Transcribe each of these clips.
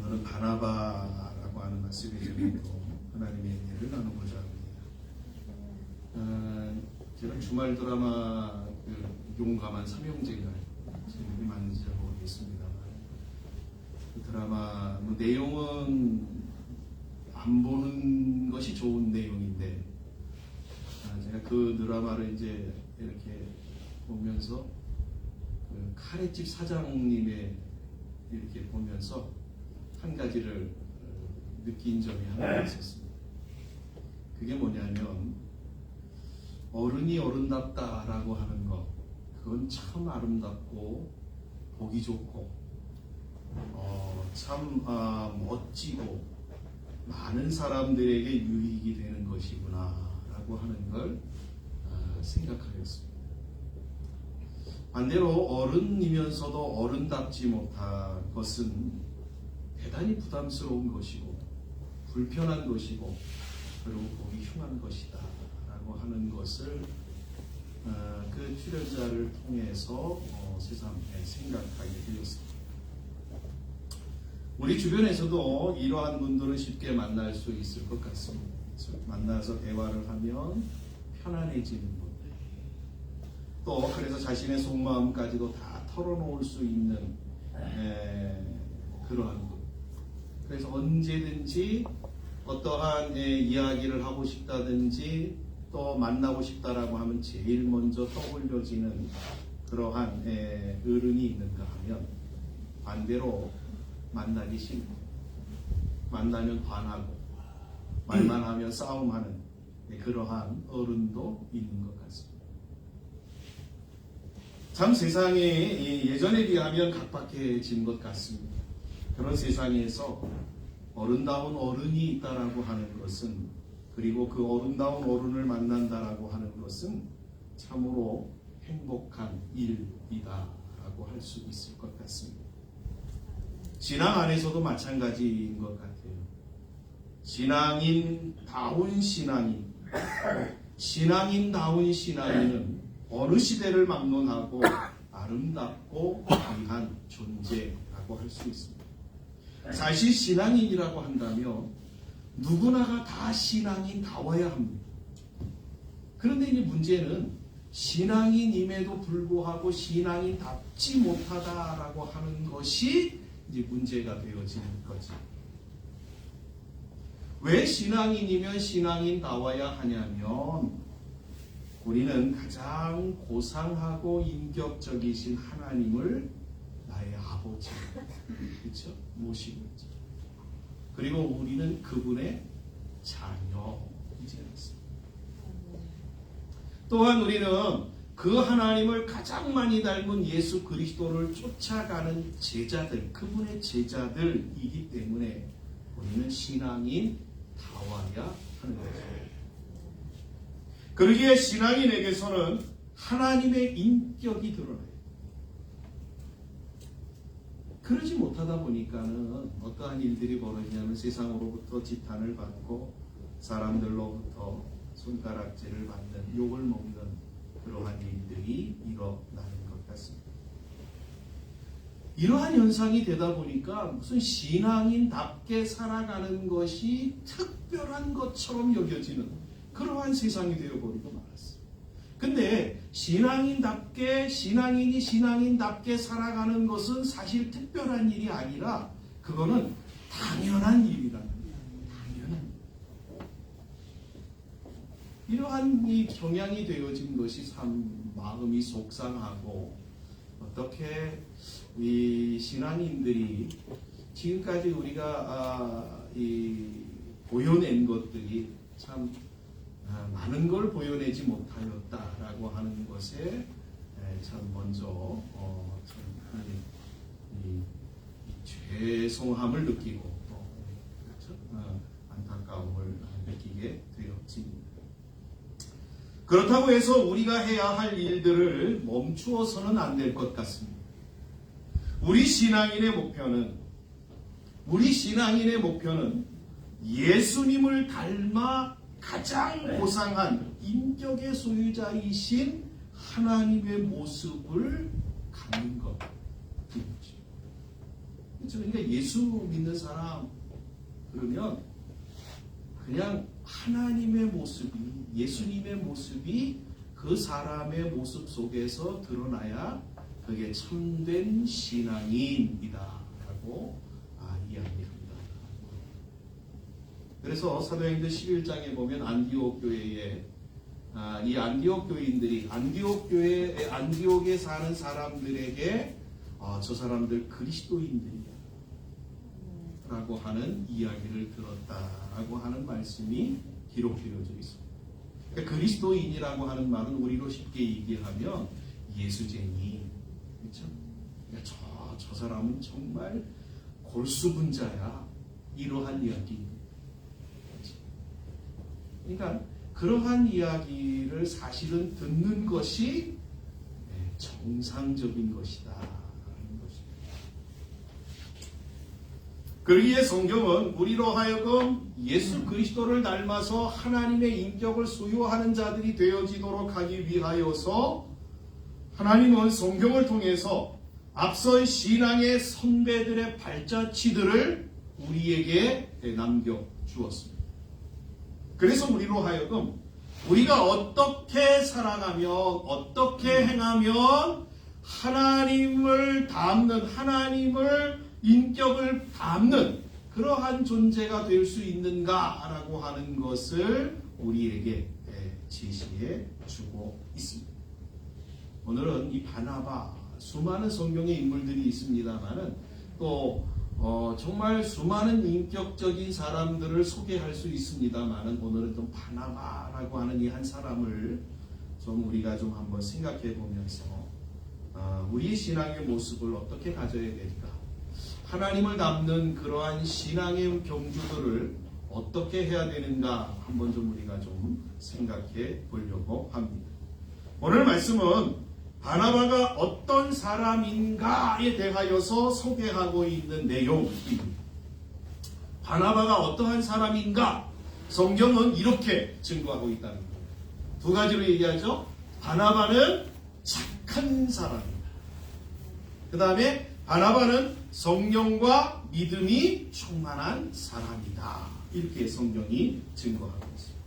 저는 바나바라고 하는 말씀에 또 하나님의 은혜를 나누고자 합니다. 제가 주말 드라마 용감한 삼형제가 제목이 맞는지 잘 모르겠습니다만 그 드라마 내용은 안 보는 것이 좋은 내용인데 제가 그 드라마를 이제 이렇게 보면서 그 카레집 사장님의 이렇게 보면서 한 가지를 느낀 점이 하나 있었습니다. 그게 뭐냐면 어른이 어른답다라고 하는 것, 그건 참 아름답고 보기 좋고 참 멋지고 많은 사람들에게 유익이 되는 것이구나라고 하는 걸 생각하였습니다. 반대로 어른이면서도 어른답지 못한 것은 대단히 부담스러운 것이고 불편한 것이고 그리고 보기 흉한 것이다 라고 하는 것을 그 출연자를 통해서 새삼 생각하게 되었습니다. 우리 주변에서도 이러한 분들을 쉽게 만날 수 있을 것 같습니다. 만나서 대화를 하면 편안해지는 분들, 또 그래서 자신의 속마음까지도 다 털어놓을 수 있는 그러한 분. 그래서 언제든지 어떠한 이야기를 하고 싶다든지 또 만나고 싶다라고 하면 제일 먼저 떠올려지는 그러한 어른이 있는가 하면 반대로 만나기 싫고 만나면 반하고 말만 하면 싸움하는 그러한 어른도 있는 것 같습니다. 참 세상이 예전에 비하면 각박해진 것 같습니다. 그런 세상에서 어른다운 어른이 있다라고 하는 것은, 그리고 그 어른다운 어른을 만난다라고 하는 것은 참으로 행복한 일이다라고 할 수 있을 것 같습니다. 신앙 안에서도 마찬가지인 것 같아요. 신앙인다운 신앙인은 어느 시대를 막론하고 아름답고 귀한 존재라고 할 수 있습니다. 사실 신앙인이라고 한다면 누구나가 다 신앙인다워야 합니다. 그런데 이제 문제는 신앙인임에도 불구하고 신앙인답지 못하다라고 하는 것이 이제 문제가 되어지는 거죠. 왜 신앙인이면 신앙인다워야 하냐면 우리는 가장 고상하고 인격적이신 하나님을 나의 아버지, 그렇죠? 모시고 있죠. 그리고 우리는 그분의 자녀이지 않습니까? 또한 우리는 그 하나님을 가장 많이 닮은 예수 그리스도를 쫓아가는 제자들, 그분의 제자들이기 때문에 우리는 신앙인다워야 하는 것입니다. 그러기에 신앙인에게서는 하나님의 인격이 드러나요. 그러지 못하다 보니까는 어떠한 일들이 벌어지냐면 세상으로부터 지탄을 받고 사람들로부터 손가락질을 받는, 욕을 먹는 그러한 일들이 일어나는 것 같습니다. 이러한 현상이 되다 보니까 무슨 신앙인답게 살아가는 것이 특별한 것처럼 여겨지는 그러한 세상이 되어버리고 말았어요. 근데 신앙인이 신앙인답게 살아가는 것은 사실 특별한 일이 아니라 그거는 당연한 일이라는 거예요. 당연한 일. 이러한 이 경향이 되어진 것이 참 마음이 속상하고, 어떻게 이 신앙인들이 지금까지 우리가 보여낸 것들이 참 많은 걸 보여내지 못하였다라고 하는 것에 참 먼저 참 하나님 죄송함을 느끼고 그렇죠? 안타까움을 느끼게 되었습니다. 그렇다고 해서 우리가 해야 할 일들을 멈추어서는 안 될 것 같습니다. 우리 신앙인의 목표는 예수님을 닮아 가장 고상한 인격의 소유자이신 하나님의 모습을 갖는 것. 그렇죠? 그러니까 예수 믿는 사람 그러면 그냥 하나님의 모습이, 예수님의 모습이 그 사람의 모습 속에서 드러나야 그게 참된 신앙인이다 라고 이야기합니다. 그래서 사도행전 11장에 보면 안디옥 교회에 이 안디옥 교인들이 안디옥에 사는 사람들에게 저 사람들 그리스도인들이야 라고 하는 이야기를 들었다라고 하는 말씀이 기록되어져 있습니다. 그러니까 그리스도인이라고 하는 말은 우리로 쉽게 얘기하면 예수쟁이, 그렇죠? 그러니까 저 사람은 정말 골수분자야, 이러한 이야기입니다. 그렇죠? 그러니까 그러한 이야기를 사실은 듣는 것이 정상적인 것이다 하는 것입니다. 그러기에 성경은 우리로 하여금 예수 그리스도를 닮아서 하나님의 인격을 소유하는 자들이 되어지도록 하기 위하여서 하나님은 성경을 통해서 앞선 신앙의 선배들의 발자취들을 우리에게 남겨주었습니다. 그래서 우리로 하여금 우리가 어떻게 살아가면, 어떻게 행하면 하나님을 닮는, 하나님을 인격을 닮는 그러한 존재가 될 수 있는가라고 하는 것을 우리에게 제시해 주고 있습니다. 오늘은 이 바나바, 수많은 성경의 인물들이 있습니다만은 또 정말 수많은 인격적인 사람들을 소개할 수 있습니다만은 오늘은 좀 바나바라고 하는 이 한 사람을 좀 우리가 좀 한번 생각해 보면서 우리의 신앙의 모습을 어떻게 가져야 될까? 하나님을 닮는 그러한 신앙의 경주들을 어떻게 해야 되는가 한번 좀 우리가 좀 생각해 보려고 합니다. 오늘 말씀은 바나바가 어떤 사람인가에 대하여서 소개하고 있는 내용입니다. 바나바가 어떠한 사람인가? 성경은 이렇게 증거하고 있다는 겁니다. 두 가지로 얘기하죠. 바나바는 착한 사람입니다. 그 다음에 바나바는 성령과 믿음이 충만한 사람이다. 이렇게 성경이 증거하고 있습니다.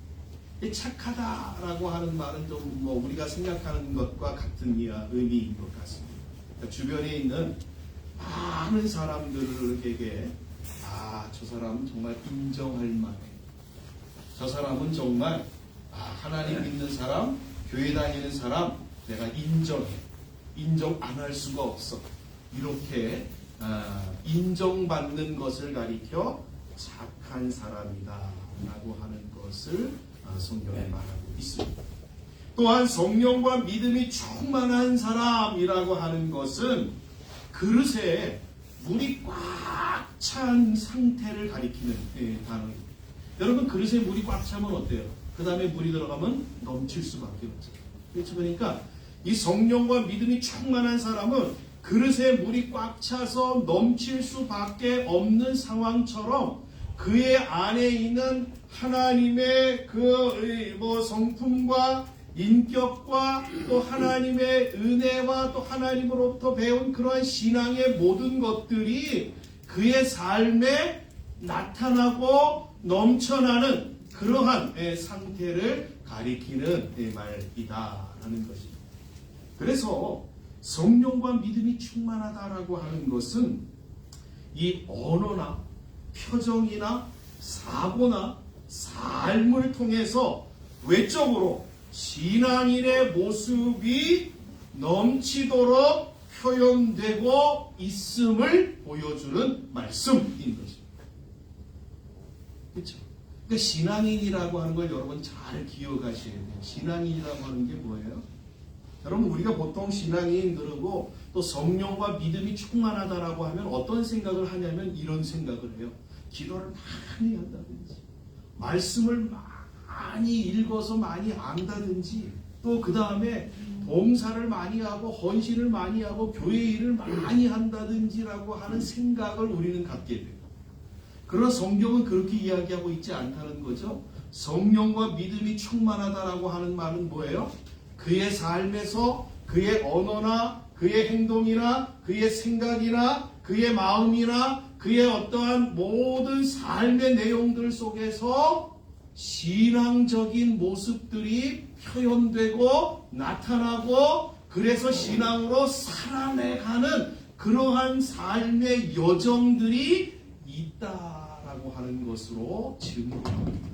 착하다라고 하는 말은 좀 우리가 생각하는 것과 같은 의미인 것 같습니다. 그러니까 주변에 있는 많은 사람들에게 저 사람은 정말 인정할 만해. 저 사람은 정말 하나님 믿는 사람, 교회 다니는 사람 내가 인정해. 인정 안 할 수가 없어. 이렇게 인정받는 것을 가리켜 착한 사람이다 라고 하는 것을 성경에 말하고 있습니다. 또한 성령과 믿음이 충만한 사람이라고 하는 것은 그릇에 물이 꽉 찬 상태를 가리키는 단어입니다. 여러분 그릇에 물이 꽉 차면 어때요? 그 다음에 물이 들어가면 넘칠 수밖에 없죠. 그렇죠? 그러니까 이 성령과 믿음이 충만한 사람은 그릇에 물이 꽉 차서 넘칠 수밖에 없는 상황처럼 그의 안에 있는 하나님의 성품과 인격과 또 하나님의 은혜와 또 하나님으로부터 배운 그러한 신앙의 모든 것들이 그의 삶에 나타나고 넘쳐나는 그러한 상태를 가리키는 말이다라는 것입니다. 그래서 성령과 믿음이 충만하다라고 하는 것은 이 언어나 표정이나 사고나 삶을 통해서 외적으로 신앙인의 모습이 넘치도록 표현되고 있음을 보여주는 말씀인 것입니다. 그렇죠? 그러니까 신앙인이라고 하는 걸 여러분 잘 기억하셔야 돼요. 신앙인이라고 하는 게 뭐예요? 여러분 우리가 보통 신앙인 그러고 또 성령과 믿음이 충만하다라고 하면 어떤 생각을 하냐면 이런 생각을 해요. 기도를 많이 한다든지 말씀을 많이 읽어서 많이 안다든지 또 그 다음에 봉사를 많이 하고 헌신을 많이 하고 교회 일을 많이 한다든지라고 하는 생각을 우리는 갖게 돼요. 그러나 성경은 그렇게 이야기하고 있지 않다는 거죠. 성령과 믿음이 충만하다라고 하는 말은 뭐예요? 그의 삶에서 그의 언어나 그의 행동이나 그의 생각이나 그의 마음이나 그의 어떠한 모든 삶의 내용들 속에서 신앙적인 모습들이 표현되고 나타나고 그래서 신앙으로 살아내가는 그러한 삶의 여정들이 있다라고 하는 것으로 증거합니다.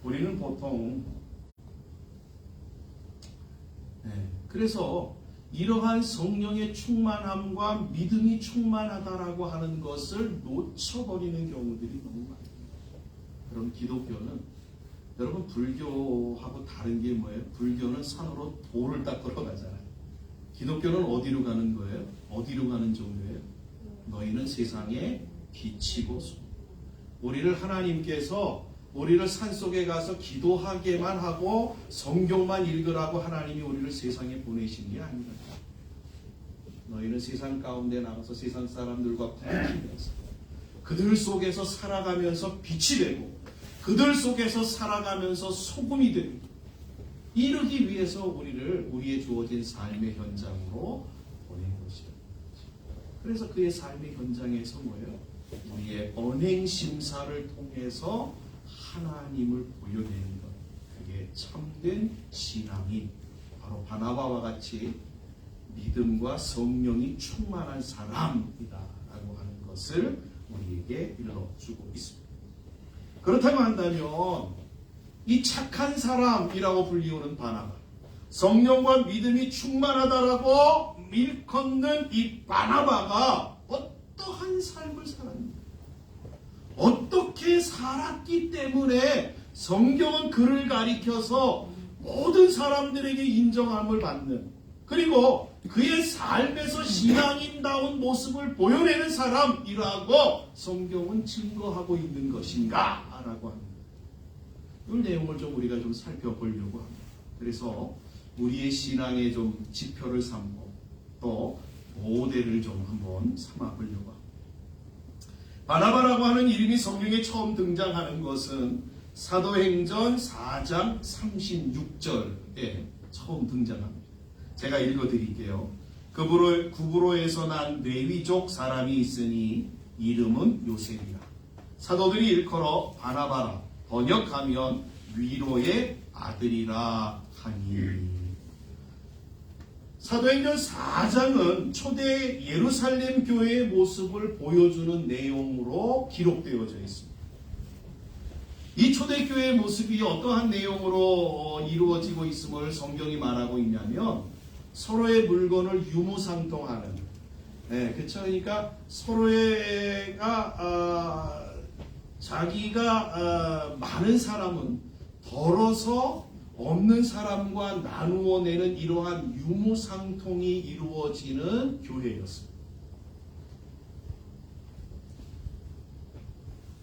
우리는 보통 그래서 이러한 성령의 충만함과 믿음이 충만하다라고 하는 것을 놓쳐버리는 경우들이 너무 많아요. 그럼 기독교는 여러분 불교하고 다른 게 뭐예요? 불교는 산으로 돌을 닦으러 가잖아요. 기독교는 어디로 가는 거예요? 어디로 가는 종교예요? 너희는 세상의 빛이고 소금. 우리를 하나님께서 우리를 산속에 가서 기도하게만 하고 성경만 읽으라고 하나님이 우리를 세상에 보내신 게 아니다. 너희는 세상 가운데 나가서 세상 사람들과 부딪히면서 그들 속에서 살아가면서 빛이 되고 그들 속에서 살아가면서 소금이 되고 이르기 위해서 우리를 우리의 주어진 삶의 현장으로 보낸 것이다. 그래서 그의 삶의 현장에서 뭐예요? 우리의 언행 심사를 통해서 하나님을 보여내는 것, 그게 참된 신앙이 바로 바나바와 같이 믿음과 성령이 충만한 사람이다라고 하는 것을 우리에게 일러주고 있습니다. 그렇다고 한다면 이 착한 사람이라고 불리우는 바나바, 성령과 믿음이 충만하다라고 일컫는 이 바나바가 어떠한 삶을 살았는가? 어떻게 살았기 때문에 성경은 그를 가리켜서 모든 사람들에게 인정함을 받는, 그리고 그의 삶에서 신앙인다운 모습을 보여내는 사람이라고 성경은 증거하고 있는 것인가? 라고 합니다. 이 내용을 좀 우리가 좀 살펴보려고 합니다. 그래서 우리의 신앙의 좀 지표를 삼고 또 모델을 좀 한번 삼아보려고 합니다. 바나바라고 하는 이름이 성경에 처음 등장하는 것은 사도행전 4장 36절에 처음 등장합니다. 제가 읽어드릴게요. 구브로에서 난 레위족 사람이 있으니 이름은 요셉이라. 사도들이 일컬어 바나바라, 번역하면 위로의 아들이라 하니. 사도행전 4장은 초대 예루살렘 교회의 모습을 보여주는 내용으로 기록되어져 있습니다. 이 초대교회의 모습이 어떠한 내용으로 이루어지고 있음을 성경이 말하고 있냐면 서로의 물건을 유무상통하는, 그렇죠. 그러니까 서로가 자기가 많은 사람은 덜어서 없는 사람과 나누어 내는 이러한 유무상통이 이루어지는 교회였습니다.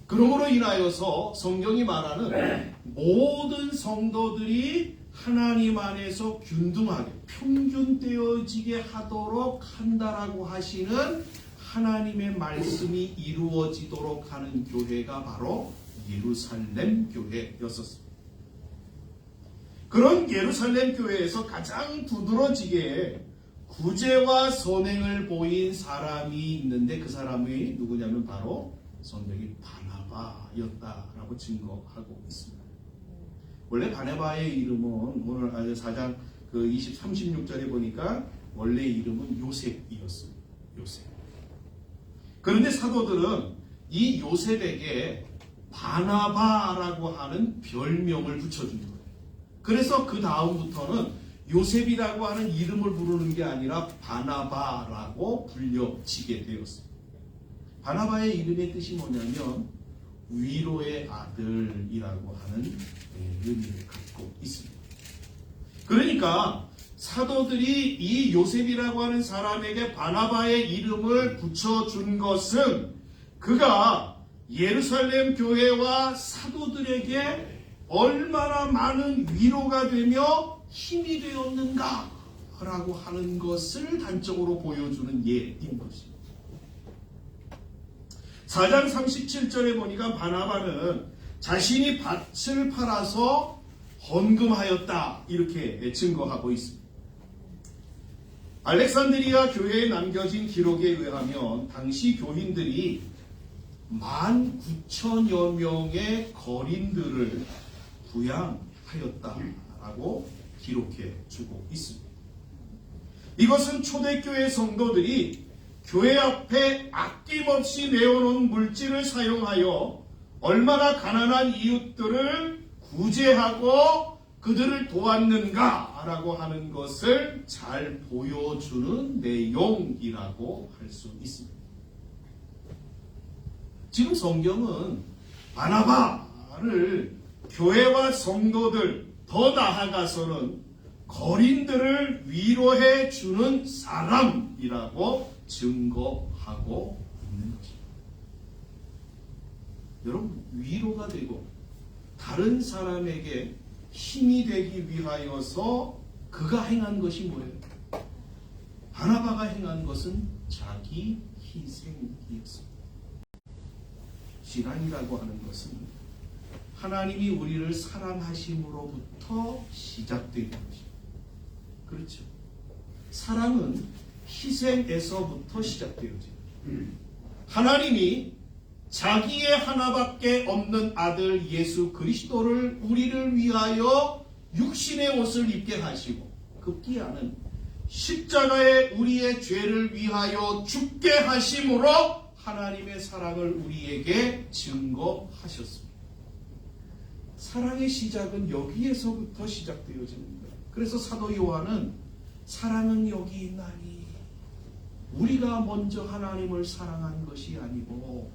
그러므로 인하여서 성경이 말하는 모든 성도들이 하나님 안에서 균등하게 평균되어지게 하도록 한다라고 하시는 하나님의 말씀이 이루어지도록 하는 교회가 바로 예루살렘 교회였었습니다. 그런 예루살렘 교회에서 가장 두드러지게 구제와 선행을 보인 사람이 있는데 그 사람이 누구냐면 바로 성경이 바나바였다라고 증거하고 있습니다. 원래 바나바의 이름은 오늘 4장 36절에 보니까 원래 이름은 요셉이었어요. 요셉. 그런데 사도들은 이 요셉에게 바나바라고 하는 별명을 붙여준 거예요. 그래서 그 다음부터는 요셉이라고 하는 이름을 부르는 게 아니라 바나바라고 불려지게 되었습니다. 바나바의 이름의 뜻이 뭐냐면 위로의 아들이라고 하는 의미를 갖고 있습니다. 그러니까 사도들이 이 요셉이라고 하는 사람에게 바나바의 이름을 붙여준 것은 그가 예루살렘 교회와 사도들에게 얼마나 많은 위로가 되며 힘이 되었는가 라고 하는 것을 단적으로 보여주는 예인 것입니다. 4장 37절에 보니까 바나바는 자신이 밭을 팔아서 헌금하였다 이렇게 증거하고 있습니다. 알렉산드리아 교회에 남겨진 기록에 의하면 당시 교인들이 19,000여 명의 거린들을 부양하였다라고 기록해 주고 있습니다. 이것은 초대교회 성도들이 교회 앞에 아낌없이 내어놓은 물질을 사용하여 얼마나 가난한 이웃들을 구제하고 그들을 도왔는가라고 하는 것을 잘 보여주는 내용이라고 할 수 있습니다. 지금 성경은 바나바를 교회와 성도들, 더 나아가서는 거린들을 위로해 주는 사람이라고 증거하고 있는 것입니다. 여러분, 위로가 되고 다른 사람에게 힘이 되기 위하여서 그가 행한 것이 뭐예요? 바나바가 행한 것은 자기 희생이었습니다. 신앙이라고 하는 것은 하나님이 우리를 사랑하심으로부터 시작되는 것입니다. 그렇죠. 사랑은 희생에서부터 시작되어집니다. 하나님이 자기의 하나밖에 없는 아들 예수 그리스도를 우리를 위하여 육신의 옷을 입게 하시고 급기야는 십자가에 우리의 죄를 위하여 죽게 하심으로 하나님의 사랑을 우리에게 증거하셨습니다. 사랑의 시작은 여기에서부터 시작되어집니다. 그래서 사도 요한은 사랑은 여기 있나니 우리가 먼저 하나님을 사랑한 것이 아니고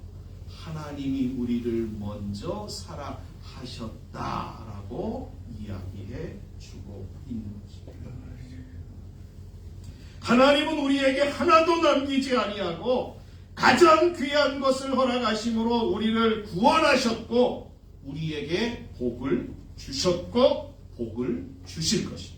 하나님이 우리를 먼저 사랑하셨다라고 이야기해 주고 있는 것입니다. 하나님은 우리에게 하나도 남기지 아니하고 가장 귀한 것을 허락하심으로 우리를 구원하셨고 우리에게 복을 주셨고 복을 주실 것입니다.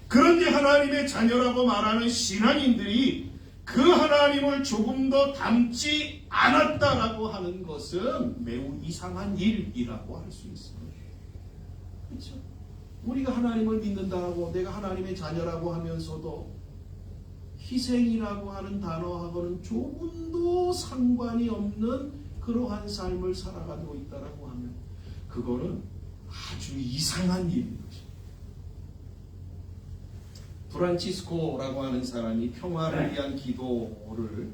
그런데 하나님의 자녀라고 말하는 신앙인들이 그 하나님을 조금 더 닮지 않았다라고 하는 것은 매우 이상한 일이라고 할 수 있습니다. 그렇죠? 우리가 하나님을 믿는다고 내가 하나님의 자녀라고 하면서도 희생이라고 하는 단어하고는 조금도 상관이 없는 그러한 삶을 살아가고 있다라고 하면 그거는 아주 이상한 일인 것입니다. 프란치스코라고 하는 사람이 평화를 위한 기도를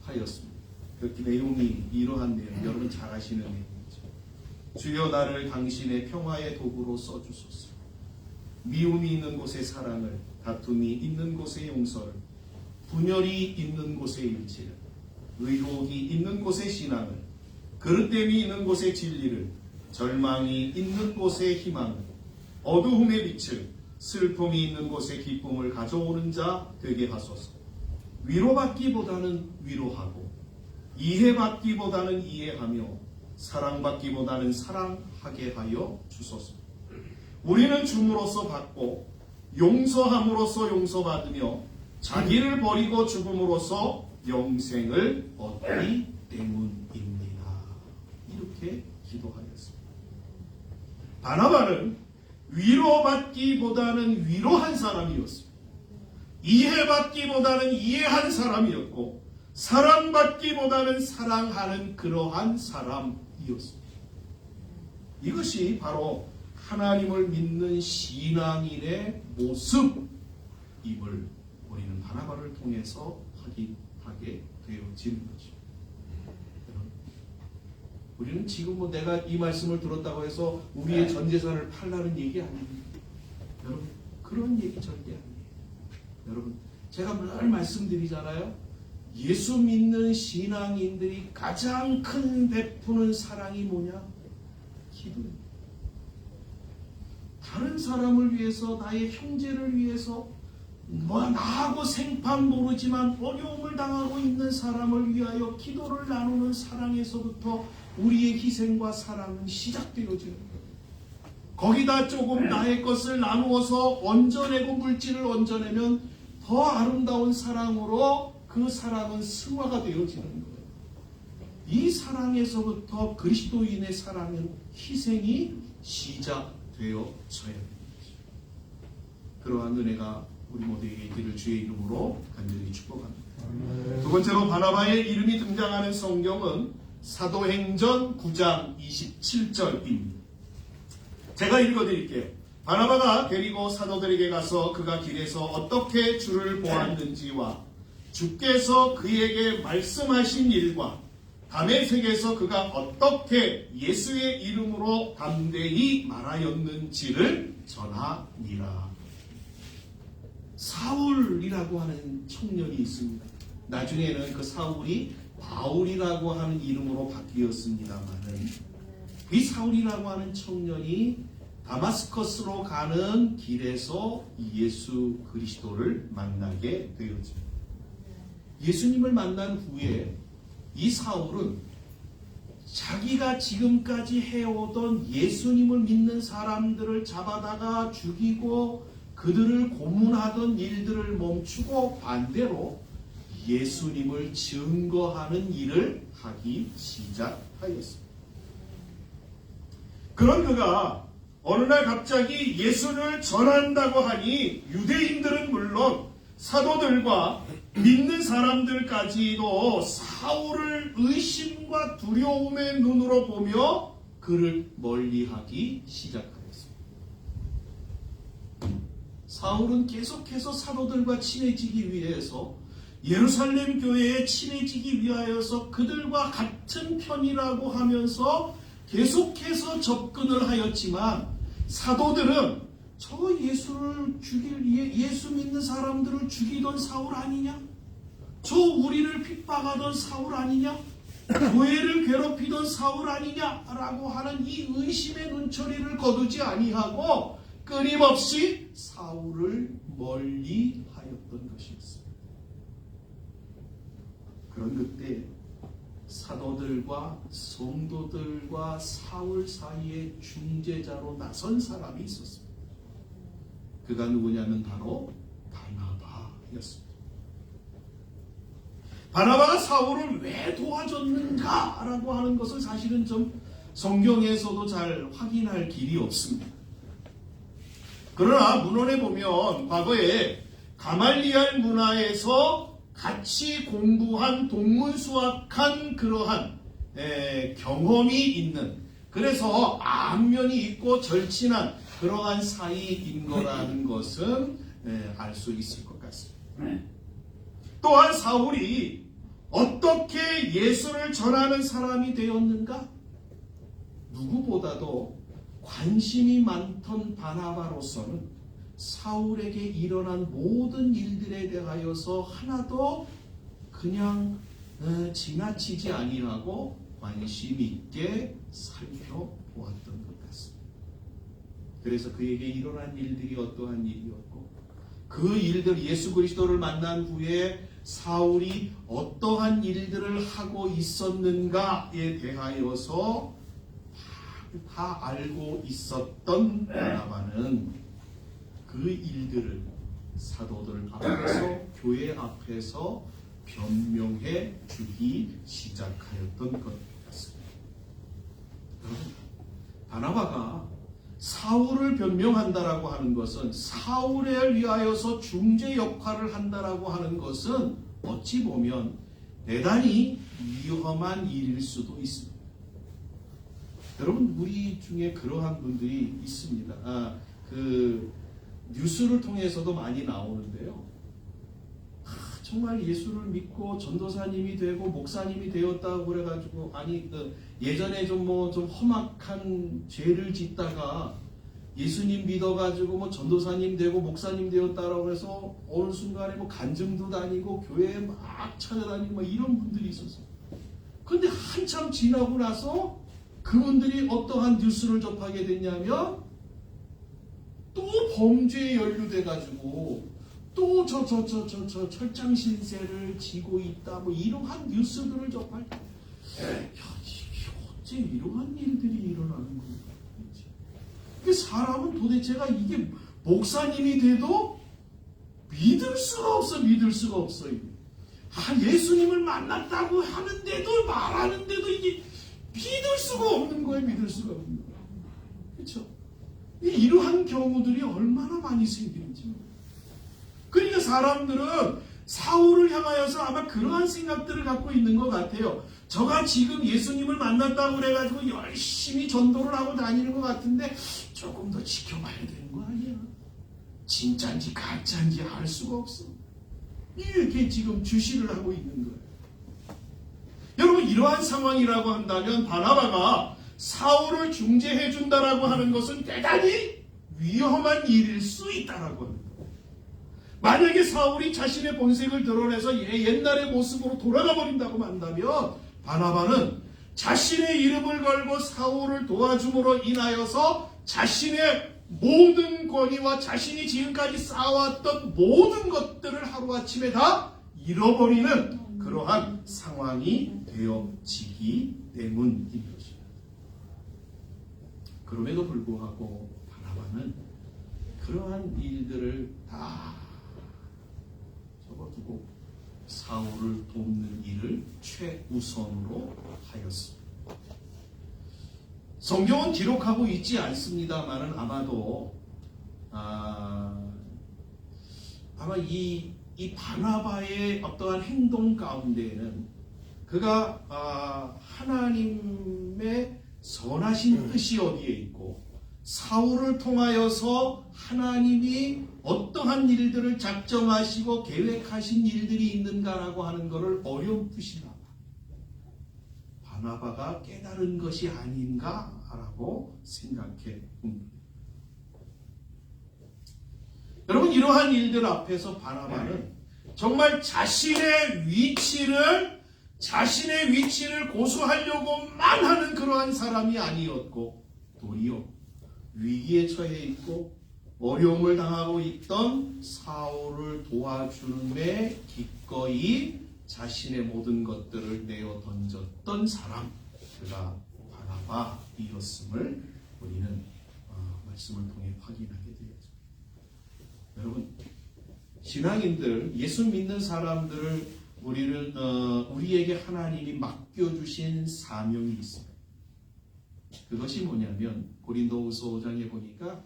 하였습니다. 그 내용이 이러한 내용, 여러분 잘 아시는 내용이죠. 주여 나를 당신의 평화의 도구로 써주소서. 미움이 있는 곳에 사랑을, 다툼이 있는 곳에 용서를, 분열이 있는 곳에 일치를, 의혹이 있는 곳에 신앙을, 그릇됨이 있는 곳에 진리를, 절망이 있는 곳에 희망을, 어두움의 빛을, 슬픔이 있는 곳에 기쁨을 가져오는 자 되게 하소서. 위로받기보다는 위로하고 이해받기보다는 이해하며 사랑받기보다는 사랑하게 하여 주소서. 우리는 줌으로써 받고 용서함으로써 용서받으며 자기를 버리고 죽음으로써 영생을 얻기 때문입니다. 이렇게 기도하였습니다. 바나바는 위로받기보다는 위로한 사람이었습니다. 이해받기보다는 이해한 사람이었고 사랑받기보다는 사랑하는 그러한 사람이었습니다. 이것이 바로 하나님을 믿는 신앙인의 모습임을 우리는 바나바를 통해서 확인하게 되어지는 것입니다. 우리는 지금 내가 이 말씀을 들었다고 해서 우리의 전 재산을 팔라는 얘기 아닙니다. 여러분, 그런 얘기 절대 아니에요. 여러분, 제가 늘 말씀드리잖아요. 예수 믿는 신앙인들이 가장 큰 베푸는 사랑이 뭐냐? 기도입니다. 다른 사람을 위해서, 나의 형제를 위해서, 나하고 생판 모르지만 어려움을 당하고 있는 사람을 위하여 기도를 나누는 사랑에서부터 우리의 희생과 사랑은 시작되어지는 거예요. 거기다 조금 나의 것을 나누어서 얹어내고 물질을 얹어내면 더 아름다운 사랑으로 그 사랑은 승화가 되어지는 거예요. 이 사랑에서부터 그리스도인의 사랑은 희생이 시작되어져야 됩니다. 그러한 은혜가 우리 모두에게 있기를 주의 이름으로 간절히 축복합니다. 두 번째로 바나바의 이름이 등장하는 성경은 사도행전 9장 27절입니다. 제가 읽어드릴게요. 바나바가 데리고 사도들에게 가서 그가 길에서 어떻게 주를 보았는지와 주께서 그에게 말씀하신 일과 다메섹에서 그가 어떻게 예수의 이름으로 담대히 말하였는지를 전하니라. 사울이라고 하는 청년이 있습니다. 나중에는 그 사울이 바울이라고 하는 이름으로 바뀌었습니다만은 이 사울이라고 하는 청년이 다마스커스로 가는 길에서 예수 그리스도를 만나게 되었죠. 예수님을 만난 후에 이 사울은 자기가 지금까지 해오던 예수님을 믿는 사람들을 잡아다가 죽이고 그들을 고문하던 일들을 멈추고 반대로 예수님을 증거하는 일을 하기 시작하였습니다. 그런 그가 어느 날 갑자기 예수를 전한다고 하니 유대인들은 물론 사도들과 믿는 사람들까지도 사울을 의심과 두려움의 눈으로 보며 그를 멀리하기 시작하였습니다. 사울은 계속해서 사도들과 친해지기 위해서 예루살렘 교회에 친해지기 위하여서 그들과 같은 편이라고 하면서 계속해서 접근을 하였지만 사도들은 저 예수를 죽일 예수 믿는 사람들을 죽이던 사울 아니냐? 저 우리를 핍박하던 사울 아니냐? 교회를 괴롭히던 사울 아니냐라고 하는 이 의심의 눈초리를 거두지 아니하고 끊임없이 사울을 멀리하였던 것이었습니다. 그런 그때 사도들과 성도들과 사울 사이에 중재자로 나선 사람이 있었습니다. 그가 누구냐면 바로 바나바였습니다. 바나바가 사울을 왜 도와줬는가라고 하는 것을 사실은 좀 성경에서도 잘 확인할 길이 없습니다. 그러나 문헌에 보면 과거에 가말리알 문화에서 같이 공부한 동문수학한 그러한 경험이 있는, 그래서 안면이 있고 절친한 그러한 사이인 거라는 것은 알 수 있을 것 같습니다. 또한 사울이 어떻게 예수를 전하는 사람이 되었는가? 누구보다도 관심이 많던 바나바로서는 사울에게 일어난 모든 일들에 대하여서 하나도 그냥 지나치지 아니하고 관심 있게 살펴보았던 것 같습니다. 그래서 그에게 일어난 일들이 어떠한 일이었고 그 일들, 예수 그리스도를 만난 후에 사울이 어떠한 일들을 하고 있었는가에 대하여서 다 알고 있었던 바나바는 그 일들을 사도들 앞에서, 교회 앞에서 변명해 주기 시작하였던 것 같습니다. 바나바가 사울을 변명한다라고 하는 것은, 사울에 위하여서 중재 역할을 한다라고 하는 것은 어찌 보면 대단히 위험한 일일 수도 있습니다. 여러분, 우리 중에 그러한 분들이 있습니다. 뉴스를 통해서도 많이 나오는데요. 정말 예수를 믿고 전도사님이 되고 목사님이 되었다고 그래가지고, 예전에 좀 험악한 죄를 짓다가 예수님 믿어가지고 전도사님 되고 목사님 되었다라고 해서 어느 순간에 간증도 다니고 교회에 막 찾아다니고 이런 분들이 있었어요. 그런데 한참 지나고 나서 그분들이 어떠한 뉴스를 접하게 됐냐면 또 범죄에 연루돼가지고 또 철장 신세를 지고 있다 이러한 뉴스들을 접할 때, 이게 어째 이러한 일들이 일어나는 건가? 사람은 도대체가 이게 목사님이 돼도 믿을 수가 없어요. 예수님을 만났다고 하는데도 말하는데도 이게 믿을 수가 없는 거예요. 그렇죠? 이러한 경우들이 얼마나 많이 생기는지. 그러니까 사람들은 사울을 향하여서 아마 그러한 생각들을 갖고 있는 것 같아요. 저가 지금 예수님을 만났다고 그래가지고 열심히 전도를 하고 다니는 것 같은데 조금 더 지켜봐야 되는 거 아니야? 진짜인지 가짜인지 알 수가 없어. 이렇게 지금 주시를 하고 있는 거예요. 여러분, 이러한 상황이라고 한다면 바나바가 사울을 중재해 준다라고 하는 것은 대단히 위험한 일일 수 있다라고 합니다. 만약에 사울이 자신의 본색을 드러내서 옛날의 모습으로 돌아가 버린다고 한다면 바나바는 자신의 이름을 걸고 사울을 도와줌으로 인하여서 자신의 모든 권위와 자신이 지금까지 쌓아왔던 모든 것들을 하루아침에 다 잃어버리는 그러한 상황이 되어지기 때문인 것입니다. 그럼에도 불구하고 바나바는 그러한 일들을 다 접어두고 사울을 돕는 일을 최우선으로 하였습니다. 성경은 기록하고 있지 않습니다만은 아마도 아마 이 바나바의 어떠한 행동 가운데에는 그가 하나님의 선하신 뜻이 어디에 있고 사울을 통하여서 하나님이 어떠한 일들을 작정하시고 계획하신 일들이 있는가라고 하는 것을 어렴풋이 바나바가 깨달은 것이 아닌가라고 생각해 봅니다. 여러분, 이러한 일들 앞에서 바나바는 정말 자신의 위치를 고수하려고만 하는 그러한 사람이 아니었고 도리어 위기에 처해 있고 어려움을 당하고 있던 사울을 도와주는 데 기꺼이 자신의 모든 것들을 내어 던졌던 사람, 그가 바나바이었음을 우리는 말씀을 통해 확인하게 되었습니다. 여러분, 신앙인들, 예수 믿는 사람들을 우리에게 하나님이 맡겨주신 사명이 있습니다. 그것이 뭐냐면 고린도후서 5장에 보니까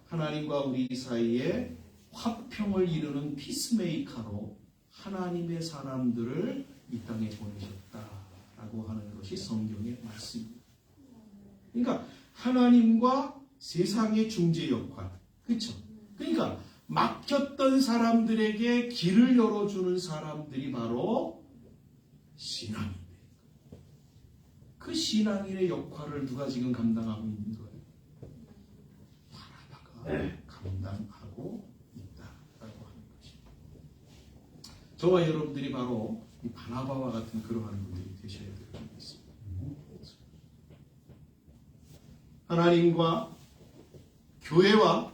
하나님과 우리 사이에 화평을 이루는 피스메이커로 하나님의 사람들을 이 땅에 보내셨다라고 하는 것이 성경의 말씀입니다. 그러니까 하나님과 세상의 중재 역할, 그렇죠? 그러니까 막혔던 사람들에게 길을 열어주는 사람들이 바로 신앙인들. 그 신앙인의 역할을 누가 지금 감당하고 있는 거예요? 바나바가 감당하고 있다라고 하는 것입니다. 저와 여러분들이 바로 이 바나바와 같은 그러한 분들이 되셔야 되는 것입니다. 하나님과 교회와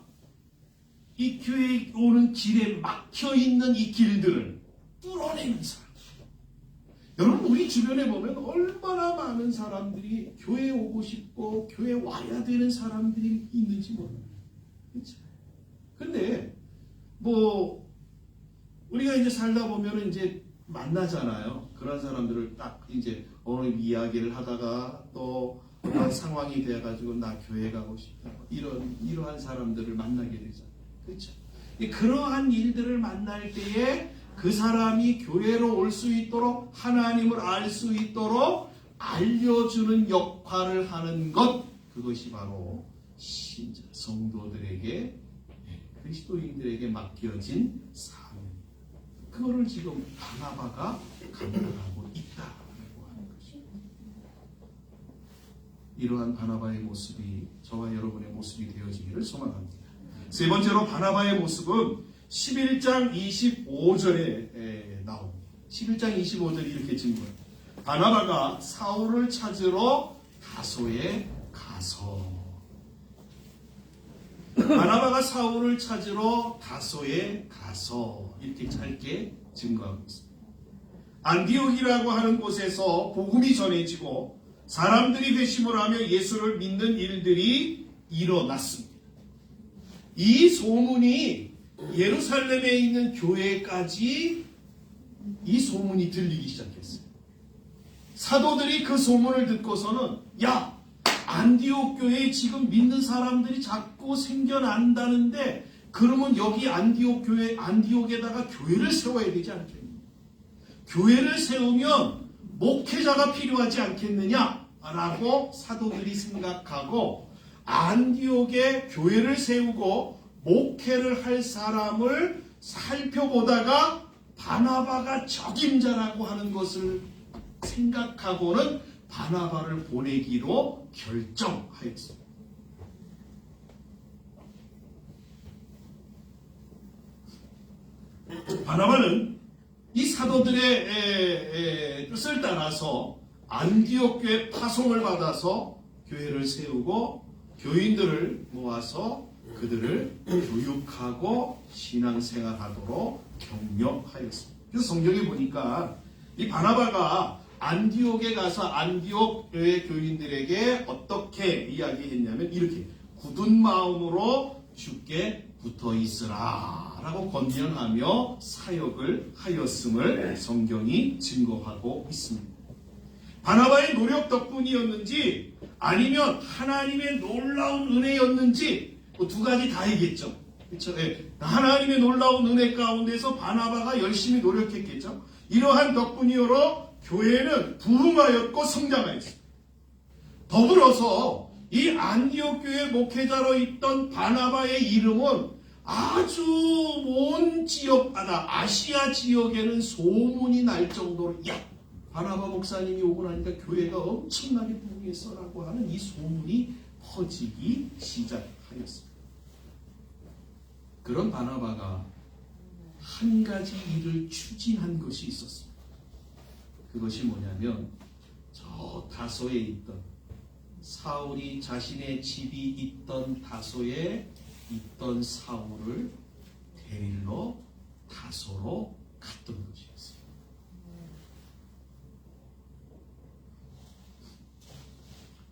이 교회에 오는 길에 막혀있는 이 길들을 뚫어내는 사람. 여러분, 우리 주변에 보면 얼마나 많은 사람들이 교회에 오고 싶고 교회에 와야 되는 사람들이 있는지 몰라요. 그렇죠? 근데 우리가 이제 살다 보면 이제 만나잖아요. 그런 사람들을 딱 이제 어느 이야기를 하다가 또 상황이 돼가지고 나 교회 가고 싶다. 이러한 사람들을 만나게 되잖아요. 그렇죠? 그러한 일들을 만날 때에 그 사람이 교회로 올 수 있도록 하나님을 알 수 있도록 알려주는 역할을 하는 것, 그것이 바로 신자 성도들에게 그리스도인들에게 맡겨진 사명. 그거를 지금 바나바가 감당하고 있다라고 하는 것입니다. 이러한 바나바의 모습이 저와 여러분의 모습이 되어지기를 소망합니다. 세 번째로 바나바의 모습은 11장 25절에 나옵니다. 11장 25절이 이렇게 증거합니다. 바나바가 사울을 찾으러 다소에 가서. 바나바가 사울을 찾으러 다소에 가서 이렇게 짧게 증거하고 있습니다. 안디옥이라고 하는 곳에서 복음이 전해지고 사람들이 회심을 하며 예수를 믿는 일들이 일어났습니다. 이 소문이 예루살렘에 있는 교회까지 이 소문이 들리기 시작했어요. 사도들이 그 소문을 듣고서는 안디옥 교회에 지금 믿는 사람들이 자꾸 생겨난다는데 그러면 여기 안디옥에다가 교회를 세워야 되지 않겠느냐? 교회를 세우면 목회자가 필요하지 않겠느냐라고 사도들이 생각하고 안디옥에 교회를 세우고 목회를 할 사람을 살펴보다가 바나바가 적임자라고 하는 것을 생각하고는 바나바를 보내기로 결정하였습니다. 바나바는 이 사도들의 뜻을 따라서 안디옥 교회 파송을 받아서 교회를 세우고 교인들을 모아서 그들을 교육하고 신앙생활하도록 격려하였습니다. 그래서 성경에 보니까 이 바나바가 안디옥에 가서 안디옥 교회 교인들에게 어떻게 이야기했냐면 이렇게 굳은 마음으로 주께 붙어 있으라 라고 권면하며 사역을 하였음을 성경이 증거하고 있습니다. 바나바의 노력 덕분이었는지 아니면 하나님의 놀라운 은혜였는지 두 가지 다이겠죠. 그렇죠? 네. 하나님의 놀라운 은혜 가운데서 바나바가 열심히 노력했겠죠. 이러한 덕분이어로 교회는 부흥하였고 성장하였습니다. 더불어서 이 안디옥 교회 목회자로 있던 바나바의 이름은 아주 먼 지역 바다 아시아 지역에는 소문이 날 정도로 야 바나바 목사님이 오고 나니까 교회가 엄청나게 부흥했어라고 하는 이 소문이 퍼지기 시작하였습니다. 그런 바나바가 한 가지 일을 추진한 것이 있었습니다. 그것이 뭐냐면 저 다소에 있던 사울이 자신의 집이 있던 다소에 있던 사울을 데리러 다소로 갔던 것이었습니다.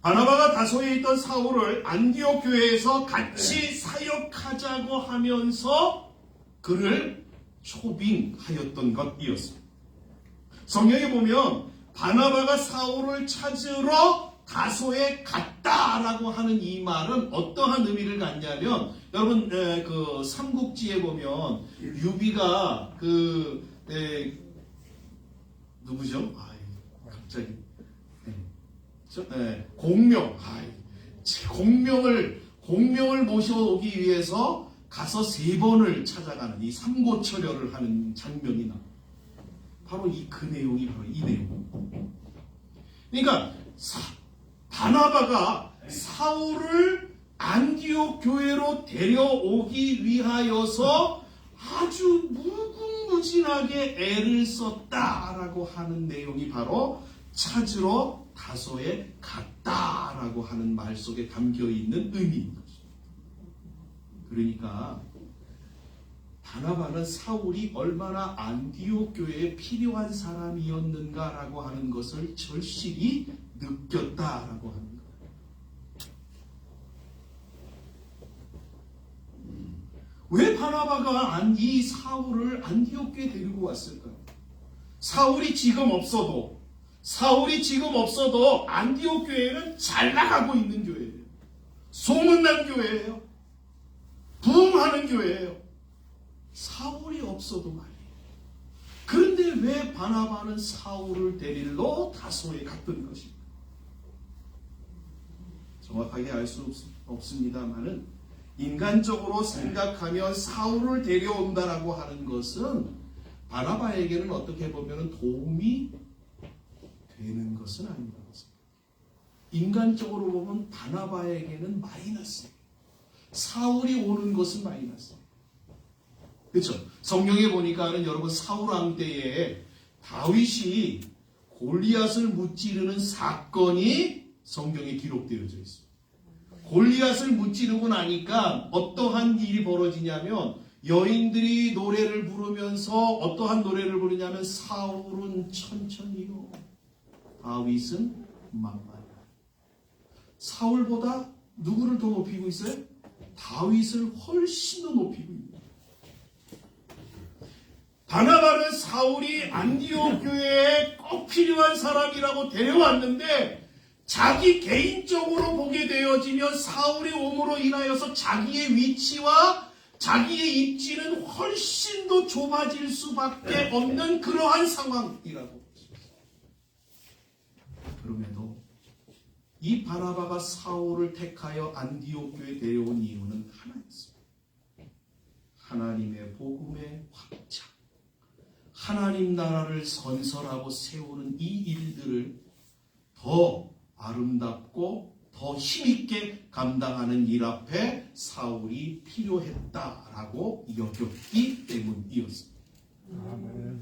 바나바가 다소에 있던 사울을 안디옥 교회에서 같이 사역하자고 하면서 그를 초빙하였던 것이었습니다. 성경에 보면 바나바가 사울을 찾으러 다소에 갔다라고 하는 이 말은 어떠한 의미를 갖냐면 여러분 그 삼국지에 보면 유비가 누구죠? 갑자기 공명을 모셔오기 위해서 가서 3번을 찾아가는 이 삼고초려를 하는 장면이 나옵니다. 바로 그 내용이 바로 이 내용. 그러니까 바나바가 사울을 안디옥 교회로 데려오기 위하여서 아주 무궁무진하게 애를 썼다라고 하는 내용이 바로 찾으러 다소에 갔다라고 하는 말 속에 담겨있는 의미인 것입니다. 그러니까 바나바는 사울이 얼마나 안디옥 교회에 필요한 사람이었는가라고 하는 것을 절실히 느꼈다라고 하는 거예요. 왜 바나바가 이 사울을 안디옥 교회에 데리고 왔을까요? 사울이 지금 없어도 안디옥 교회는 잘 나가고 있는 교회예요. 소문난 교회예요. 부흥하는 교회예요. 사울이 없어도 말이에요. 그런데 왜 바나바는 사울을 데리러 다소에 갔던 것입니까? 정확하게 알 수 없습니다만은 인간적으로 생각하면 사울을 데려온다라고 하는 것은 바나바에게는 어떻게 보면 도움이 되는 것은 아닙니다. 인간적으로 보면 바나바에게는 마이너스예요. 사울이 오는 것은 마이너스예요. 그렇죠? 성경에 보니까는 여러분 사울 왕 때에 다윗이 골리앗을 무찌르는 사건이 성경에 기록되어져 있습니다. 골리앗을 무찌르고 나니까 어떠한 일이 벌어지냐면 여인들이 노래를 부르면서 어떠한 노래를 부르냐면 사울은 천천히요 다윗은 만만히. 사울보다 누구를 더 높이고 있어요? 다윗을 훨씬 더 높이고 있습니다. 바나바는 사울이 안디옥 교회에 꼭 필요한 사람이라고 데려왔는데 자기 개인적으로 보게 되어지면 사울이 옴으로 인하여서 자기의 위치와 자기의 입지는 훨씬 더 좁아질 수밖에 없는 그러한 상황이라고. 그럼에도 이 바나바가 사울을 택하여 안디옥 교회에 데려온 이유는 하나였습니다. 하나님의 복음의 확장, 하나님 나라를 건설하고 세우는 이 일들을 더 아름답고 더 힘있게 감당하는 일 앞에 사울이 필요했다라고 여겼기 때문이었습니다.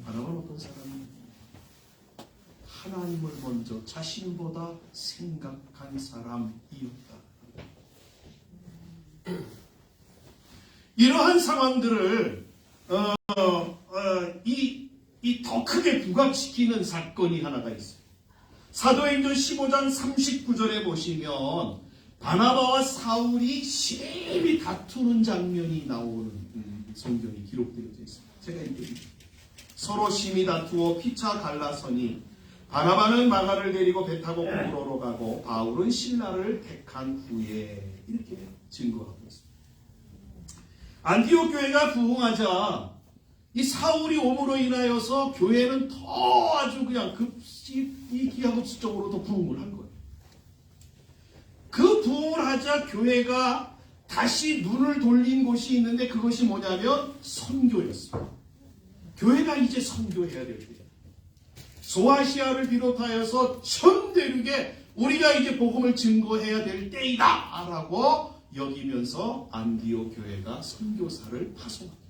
바나바는 어떤 사람입니까? 하나님을 먼저 자신보다 생각한 사람이었다. 이러한 상황들을 더 크게 부각시키는 사건이 하나가 있어요. 사도행전 15장 39절에 보시면 바나바와 사울이 심히 다투는 장면이 나오는 성경이 기록되어져 있습니다. 제가 읽겠습니다. 서로 심히 다투어 피차 갈라서니 바나바는 마가를 데리고 배 타고 고브로로 가고 바울은 신라를 택한 후에 이렇게 증거하고 있습니다. 안디옥 교회가 부흥하자 이 사울이 오므로 인하여서 교회는 더 아주 그냥 기하급수적으로 더 부흥을 한 거예요. 그 부흥을 하자 교회가 다시 눈을 돌린 곳이 있는데 그것이 뭐냐면 선교였습니다. 교회가 이제 선교해야 될 때예요. 소아시아를 비롯하여서 전 대륙에 우리가 이제 복음을 증거해야 될 때이다 라고 여기면서 안디옥 교회가 선교사를 파송합니다.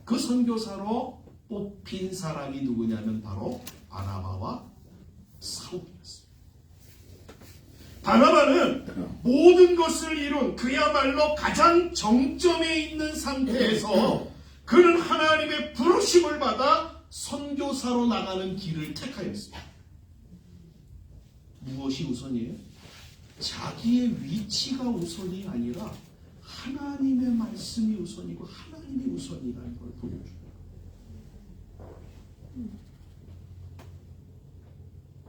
그 선교사로 뽑힌 사람이 누구냐면 바로 바나바와 사울이었습니다. 바나바는 모든 것을 이룬 그야말로 가장 정점에 있는 상태에서 그는 하나님의 부르심을 받아 선교사로 나가는 길을 택하였습니다. 무엇이 우선이에요? 자기의 위치가 우선이 아니라 하나님의 말씀이 우선이고 하나님이 우선이라는 걸 보여줍니다.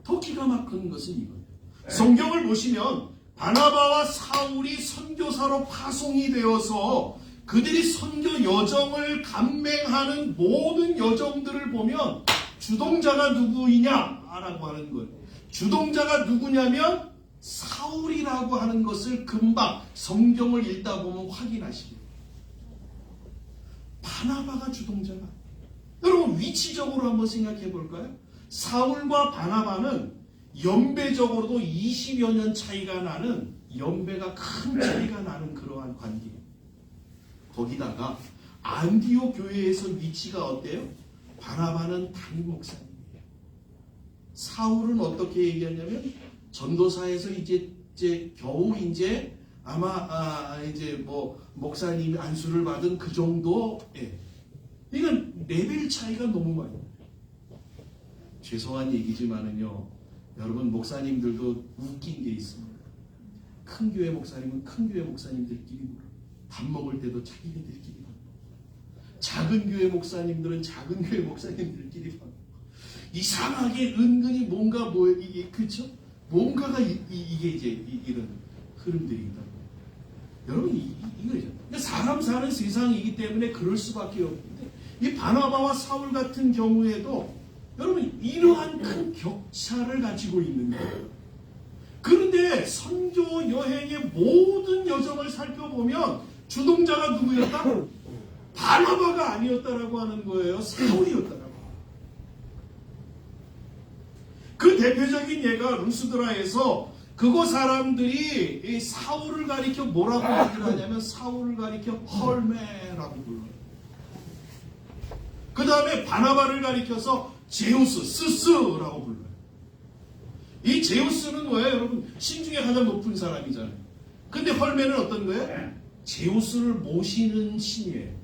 더 기가 막힌 것은 이거예요. 성경을 보시면 바나바와 사울이 선교사로 파송이 되어서 그들이 선교 여정을 감행하는 모든 여정들을 보면 주동자가 누구이냐라고 하는 거예요. 주동자가 누구냐면 사울이라고 하는 것을 금방 성경을 읽다 보면 확인하시게 돼요. 바나바가 주동자가. 여러분 위치적으로 한번 생각해 볼까요? 사울과 바나바는 연배적으로도 20여 년 차이가 나는 연배가 큰 차이가 나는 그러한 관계예요. 거기다가 안디옥 교회에서 위치가 어때요? 바나바는 담임 목사님이에요. 사울은 어떻게 얘기하냐면 전도사에서 이제 겨우 이제 아마 이제 뭐 목사님이 안수를 받은 그 정도에. 그러니까 레벨 차이가 너무 많이 나요. 죄송한 얘기지만은요, 여러분 목사님들도 웃긴 게 있습니다. 큰 교회 목사님은 큰 교회 목사님들끼리 놀아. 밥 먹을 때도 자기네들끼리 밥 먹고, 작은 교회 목사님들은 작은 교회 목사님들끼리 밥 먹고, 이상하게 은근히 뭔가 이게 그쵸? 뭔가가 이게 이제 이런 흐름들이 있다. 여러분 이거죠. 사람 사는 세상이기 때문에 그럴 수밖에 없는데 이 바나바와 사울 같은 경우에도 여러분 이러한 큰 격차를 가지고 있는 거예요. 그런데 선교 여행의 모든 여정을 살펴보면 주동자가 누구였다? 바나바가 아니었다라고 하는 거예요. 사울이었다라고. 그 대표적인 예가 루스드라에서 그곳 사람들이 이 사울을 가리켜 뭐라고 얘기를 하냐면 사울을 가리켜 헐메라고 불러요. 그 다음에 바나바를 가리켜서 제우스, 스스라고 불러요. 이 제우스는 뭐예요? 여러분 신중에 가장 높은 사람이잖아요. 근데 헐메는 어떤 거예요? 제우스를 모시는 신이에요.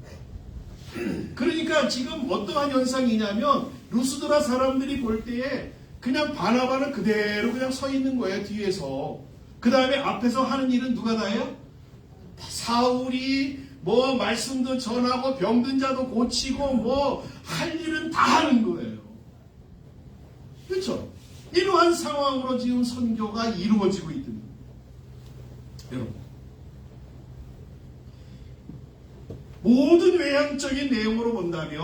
그러니까 지금 어떠한 현상이냐면 루스드라 사람들이 볼 때에 그냥 바나바는 그대로 그냥 서 있는 거예요. 뒤에서. 그 다음에 앞에서 하는 일은 누가 다 해요? 사울이 뭐 말씀도 전하고 병든 자도 고치고 뭐 할 일은 다 하는 거예요. 그렇죠? 이러한 상황으로 지금 선교가 이루어지고 있던 거예요. 여러분 모든 외향적인 내용으로 본다면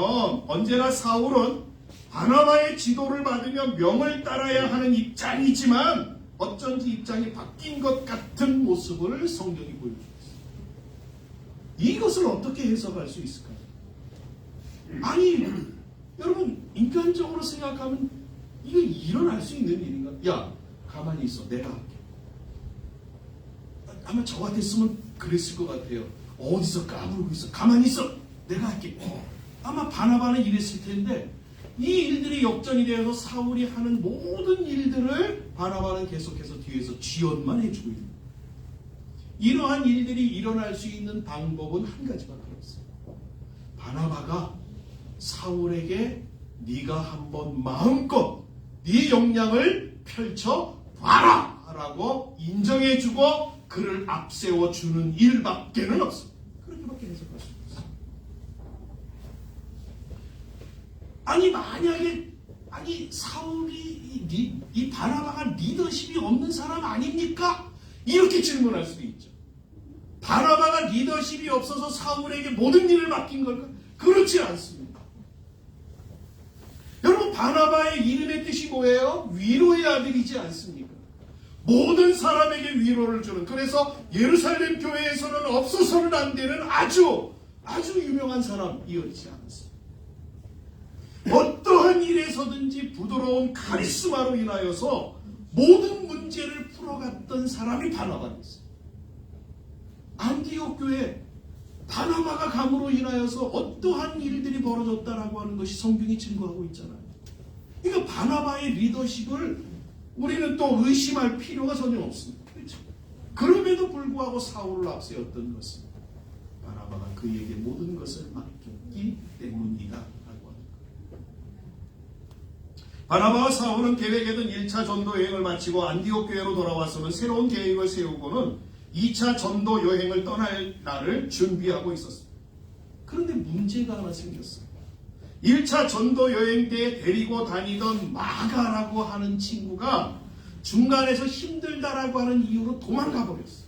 언제나 사울은 바나바의 지도를 받으며 명을 따라야 하는 입장이지만 어쩐지 입장이 바뀐 것 같은 모습을 성경이 보여주고 있습니다. 이것을 어떻게 해석할 수 있을까요? 아니, 여러분 인간적으로 생각하면 이게 일어날 수 있는 일인가? 야, 가만히 있어. 내가 할게. 아마 저 같았으면 그랬을 것 같아요. 어디서 까부르고 있어. 가만히 있어. 내가 할게. 아마 바나바는 이랬을 텐데 이 일들이 역전이 되어서 사울이 하는 모든 일들을 바나바는 계속해서 뒤에서 지원만 해주고 있는 거예요. 이러한 일들이 일어날 수 있는 방법은 한 가지밖에 없어요. 바나바가 사울에게 네가 한번 마음껏 네 역량을 펼쳐봐라 라고 인정해주고 그를 앞세워주는 일밖에는 없습니다. 그렇게밖에 해석할 수 없어요. 아니 만약에 사울이 이 바나바가 리더십이 없는 사람 아닙니까? 이렇게 질문할 수도 있죠. 바나바가 리더십이 없어서 사울에게 모든 일을 맡긴 걸까? 그렇지 않습니다. 여러분 바나바의 이름의 뜻이 뭐예요? 위로의 아들이지 않습니까? 모든 사람에게 위로를 주는, 그래서 예루살렘 교회에서는 없어서는 안 되는 아주 유명한 사람이었지 않습니다. 어떠한 일에서든지 부드러운 카리스마로 인하여서 모든 문제를 풀어갔던 사람이 바나바였어요. 안디옥 교회 바나바가 감으로 인하여서 어떠한 일들이 벌어졌다라고 하는 것이 성경이 증거하고 있잖아요. 그러니까 바나바의 리더십을 우리는 또 의심할 필요가 전혀 없습니다. 그렇죠? 그럼에도 불구하고 사울을 앞세웠던 것은 바나바가 그에게 모든 것을 맡겼기 때문이다 라고 합니다. 바나바와 사울은 계획했던 1차 전도 여행을 마치고 안디옥 교회로 돌아와서는 새로운 계획을 세우고는 2차 전도 여행을 떠날 날을 준비하고 있었습니다. 그런데 문제가 하나 생겼어요. 1차 전도 여행 때 데리고 다니던 마가라고 하는 친구가 중간에서 힘들다라고 하는 이유로 도망가 버렸어요.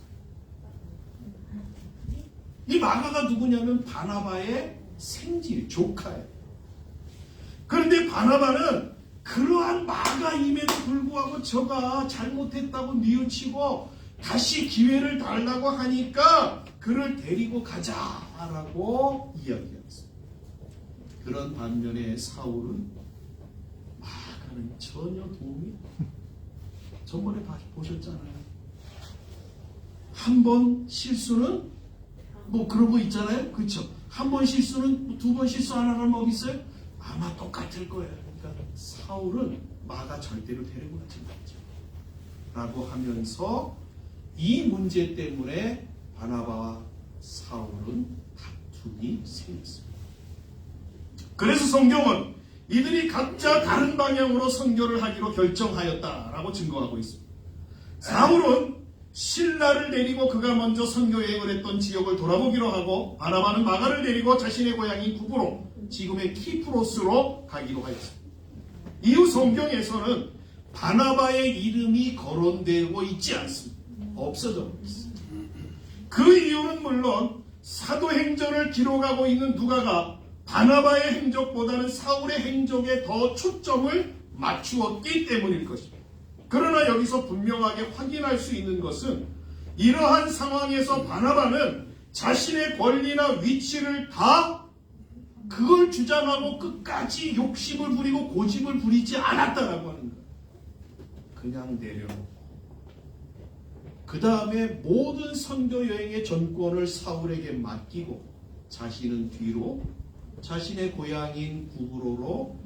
이 마가가 누구냐면 바나바의 생질, 조카예요. 그런데 바나바는 그러한 마가임에도 불구하고 저가 잘못했다고 뉘우치고 다시 기회를 달라고 하니까 그를 데리고 가자라고 이야기했어요. 그런 반면에 사울은 마가는 전혀 도움이, 저번에 보셨잖아요. 한 번 실수는 뭐 그런 거 있잖아요. 그렇죠? 한 번 실수는 두 번 실수 안 하는 법 있어요? 아마 똑같을 거예요. 그러니까 사울은 마가 절대로 데리고 가지 말자 라고 하면서 이 문제 때문에 바나바와 사울은 다툼이 생겼습니다. 그래서 성경은 이들이 각자 다른 방향으로 선교를 하기로 결정하였다라고 증거하고 있습니다. 사울은 신라를 데리고 그가 먼저 선교 여행을 했던 지역을 돌아보기로 하고, 바나바는 마가를 데리고 자신의 고향인 구브로, 지금의 키프로스로 가기로 하였습니다. 이후 성경에서는 바나바의 이름이 거론되고 있지 않습니다. 없어져 있습니다. 그 이유는 물론 사도행전을 기록하고 있는 누가가 바나바의 행적보다는 사울의 행적에 더 초점을 맞추었기 때문일 것입니다. 그러나 여기서 분명하게 확인할 수 있는 것은 이러한 상황에서 바나바는 자신의 권리나 위치를 다 그걸 주장하고 끝까지 욕심을 부리고 고집을 부리지 않았다라고 하는 거예요. 그냥 내려놓고 그 다음에 모든 선교 여행의 전권을 사울에게 맡기고 자신은 뒤로 자신의 고향인 구브로로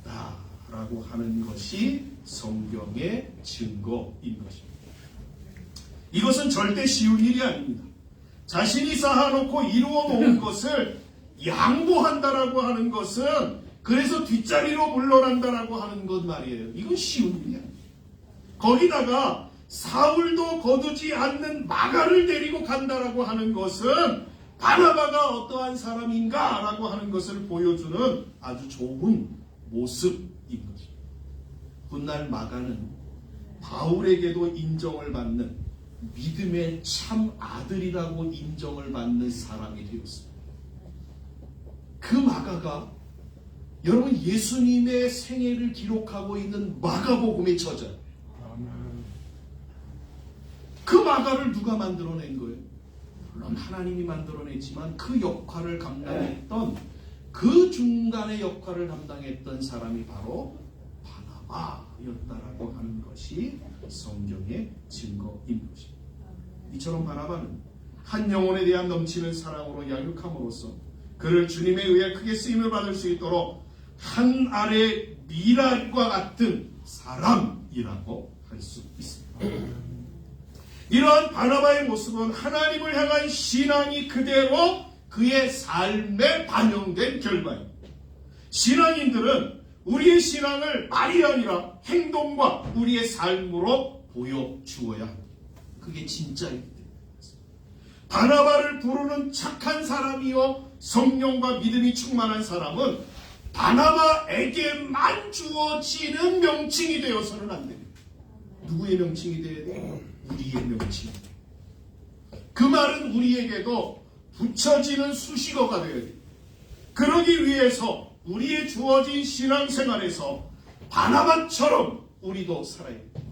돌아갔다라고 하는 것이 성경의 증거인 것입니다. 이것은 절대 쉬운 일이 아닙니다. 자신이 쌓아놓고 이루어 놓은 것을 양보한다라고 하는 것은, 그래서 뒷자리로 물러난다라고 하는 것 말이에요. 이건 쉬운 일이 아닙니다. 거기다가 사울도 거두지 않는 마가를 데리고 간다라고 하는 것은 바나바가 어떠한 사람인가라고 하는 것을 보여주는 아주 좋은 모습인 것입니다. 훗날 마가는 바울에게도 인정을 받는 믿음의 참 아들이라고 인정을 받는 사람이 되었습니다. 그 마가가 여러분 예수님의 생애를 기록하고 있는 마가복음의 저자. 그 마가를 누가 만들어낸 거예요? 물론 하나님이 만들어냈지만 그 역할을 감당했던 그 중간의 역할을 담당했던 사람이 바로 바나바였다라고 하는 것이 성경의 증거인 것입니다. 이처럼 바나바는 한 영혼에 대한 넘치는 사랑으로 양육함으로써 그를 주님에 의해 크게 쓰임을 받을 수 있도록 한 알의 미랄과 같은 사람이라고 할 수 있습니다. 이러한 바나바의 모습은 하나님을 향한 신앙이 그대로 그의 삶에 반영된 결과입니다. 신앙인들은 우리의 신앙을 말이 아니라 행동과 우리의 삶으로 보여주어야 합니다. 그게 진짜입니다. 바나바를 부르는 착한 사람이요 성령과 믿음이 충만한 사람은 바나바에게만 주어지는 명칭이 되어서는 안 됩니다. 누구의 명칭이 되어야 돼요? 우리의 명칭. 그 말은 우리에게도 붙여지는 수식어가 되어야 돼요. 그러기 위해서 우리의 주어진 신앙생활에서 바나바처럼 우리도 살아야 돼요.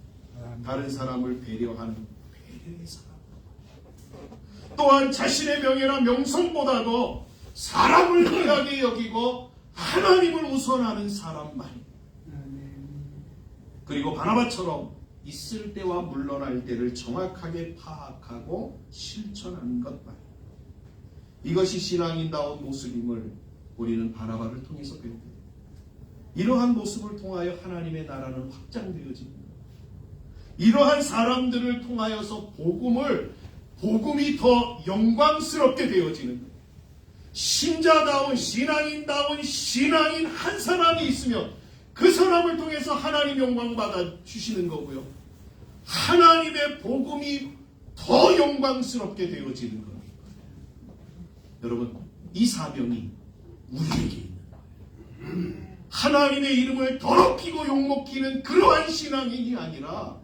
다른 사람을 배려하는 배려의 사람. 또한 자신의 명예나 명성보다도 사람을 귀하게 여기고 하나님을 우선하는 사람만. 그리고 바나바처럼 있을 때와 물러날 때를 정확하게 파악하고 실천하는 것만. 이것이 신앙인다운 모습임을 우리는 바나바를 통해서 배웁니다. 이러한 모습을 통하여 하나님의 나라는 확장되어집니다. 이러한 사람들을 통하여서 복음이 더 영광스럽게 되어지는 거예요. 신자다운 신앙인다운 신앙인 한 사람이 있으면 그 사람을 통해서 하나님 영광 받아 주시는 거고요. 하나님의 복음이 더 영광스럽게 되어지는 겁니다. 여러분, 이 사명이 우리에게 있는 거예요. 하나님의 이름을 더럽히고 욕먹기는 그러한 신앙인이 아니라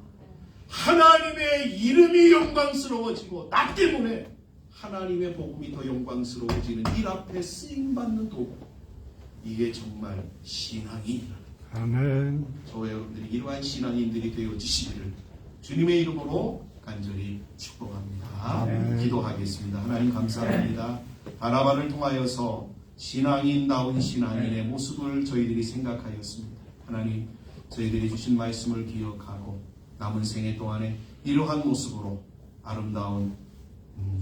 하나님의 이름이 영광스러워지고 나 때문에 하나님의 복음이 더 영광스러워지는 일 앞에 쓰임받는 도구. 이게 정말 신앙이라는 아멘. 저와 여러분들이 이러한 신앙인들이 되어지시기를 주님의 이름으로 간절히 축복합니다. 아멘. 기도하겠습니다. 하나님 감사합니다. 바나바를 통하여서 신앙인다운 신앙인의 모습을 저희들이 생각하였습니다. 하나님, 저희들이 주신 말씀을 기억하고 남은 생애 동안에 이러한 모습으로 아름다운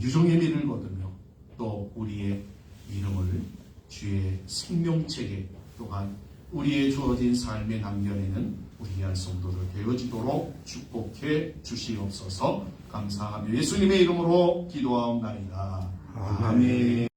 유종의 미를 거두며 또 우리의 이름을 주의 생명책에 또한 우리의 주어진 삶에 남겨내는 우리의 성도들 되어지도록 축복해 주시옵소서. 감사하며 예수님의 이름으로 기도하옵나이다. 아멘.